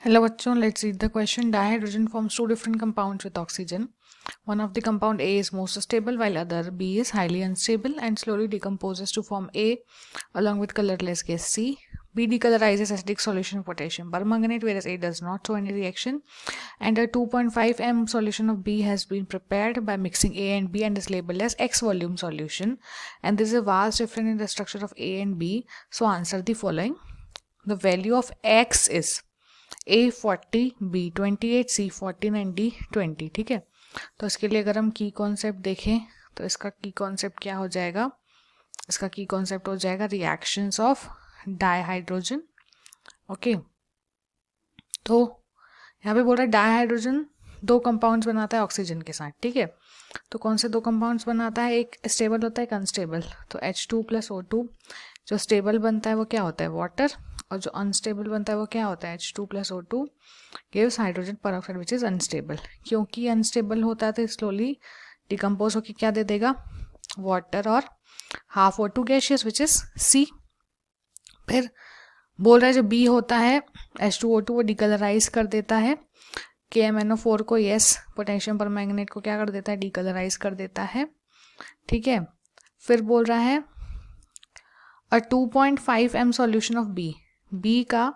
Hello bachchon, let's read the question. Dihydrogen forms two different compounds with oxygen. One of the compound A is most stable while other B is highly unstable and slowly decomposes to form A along with colorless gas C. B decolorizes acidic solution of potassium permanganate whereas A does not show any reaction, and a 2.5 m solution of B has been prepared by mixing A and B and is labeled as X volume solution, and there is a vast difference in the structure of A and B. So answer the following. The value of X is A 40, B 28, C 14 and D 20. ठीक है, तो इसके लिए अगर हम की concept देखें तो इसका की कॉन्सेप्ट क्या हो जाएगा? इसका की कॉन्सेप्ट हो जाएगा रिएक्शंस ऑफ डाइहाइड्रोजन. ओके, तो यहाँ पे बोल रहा है डाइहाइड्रोजन दो कंपाउंड्स बनाता है ऑक्सीजन के साथ. ठीक है, तो कौन से दो कंपाउंड्स बनाता है? एक स्टेबल होता है, एक अनस्टेबल. तो H2 + O2. जो स्टेबल बनता है वो क्या होता है? वाटर. और जो अनस्टेबल बनता है वो क्या होता है? H2 + O2 gives hydrogen peroxide which is unstable. क्योंकि अनस्टेबल होता है तो स्लोली डिकम्पोज होकर क्या दे देगा? वाटर और half O2 gaseous which is C. फिर बोल रहा है जो B होता है H2O2 वो डिकलराइज कर देता है KMnO4 को. यस, पोटेशियम परमैंगनेट को क्या कर देता है? डिकलराइज कर देता है. ठीक है, फिर बोल रहा है अ 2.5 m सॉल्यूशन ऑफ B का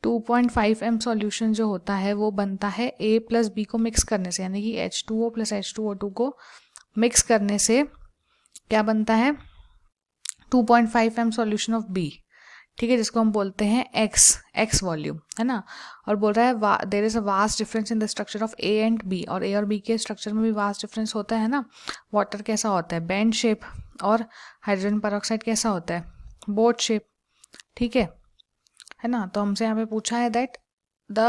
2.5 m सॉल्यूशन जो होता है वो बनता है A + B को मिक्स करने से, यानी कि H2O + H2O2 को मिक्स करने से क्या बनता है? 2.5 m सॉल्यूशन ऑफ B. ठीक है, जिसको हम बोलते हैं एक्स वॉल्यूम, है ना. और बोल रहा है there is a vast difference in the structure of A and B. और A और B के स्ट्रक्चर में भी वास्ट डिफरेंस होता है ना. वाटर कैसा होता है? Bent shape. और हाइड्रोजन परऑक्साइड कैसा होता है? Boat shape. ठीक है ना. तो हमसे यहाँ पे पूछा है that the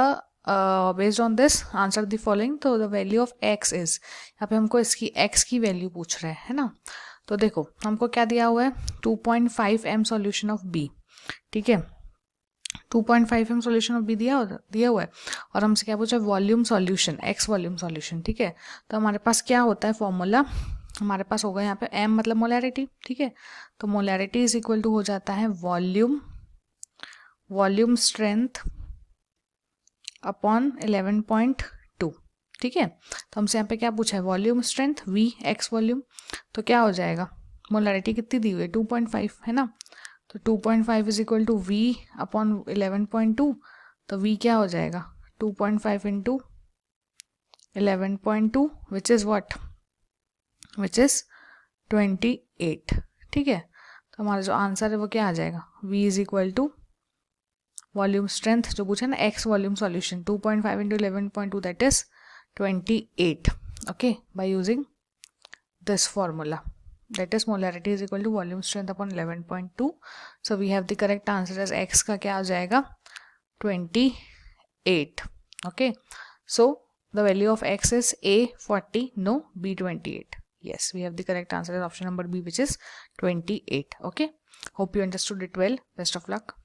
based on this answer the following. तो the value of x is, यहाँ पे हमको इसकी एक्स की वैल्यू पूछ रहे हैं, है ना. तो देखो हमको क्या दिया हुआ है? 2.5 m सॉल्यूशन ऑफ B. ठीक है, 2.5 m सॉल्यूशन ऑफ B दिया हुआ है. और हमसे क्या पूछा? Volume solution, x volume solution. ठीक है, तो हमारे पास क्या होता है फॉर्मूला? हमारे पास होगा यहाँ पे m मतलब मोलैरिटी. ठीक है, तो मोलैरिटी इज इक्वल टू हो जाता है वॉल्यूम स्ट्रेंथ अपॉन 11.2. ठीक है, तो हमसे यहाँ पे क्या पूछा है? Volume strength V x volume. तो क्या हो जाएगा? मोलैरिटी कितनी दी हुई है? 2.5, है ना. तो 2.5 is equal to V upon 11.2. तो V क्या हो जाएगा? 2.5 into 11.2 which is what? Which is 28. ठीक है, तो हमारा जो आंसर है वो क्या आ जाएगा? V is equal to volume strength जो पूछा ना, X volume solution 2.5 into 11.2 that is 28. Okay, by using this formula. That is molarity is equal to volume strength upon 11.2. So we have the correct answer as x का क्या आ जाएगा? 28. Okay. So the value of x is A 40, no, B 28. Yes, we have the correct answer as option number B, which is 28. Okay. Hope you understood it well. Best of luck.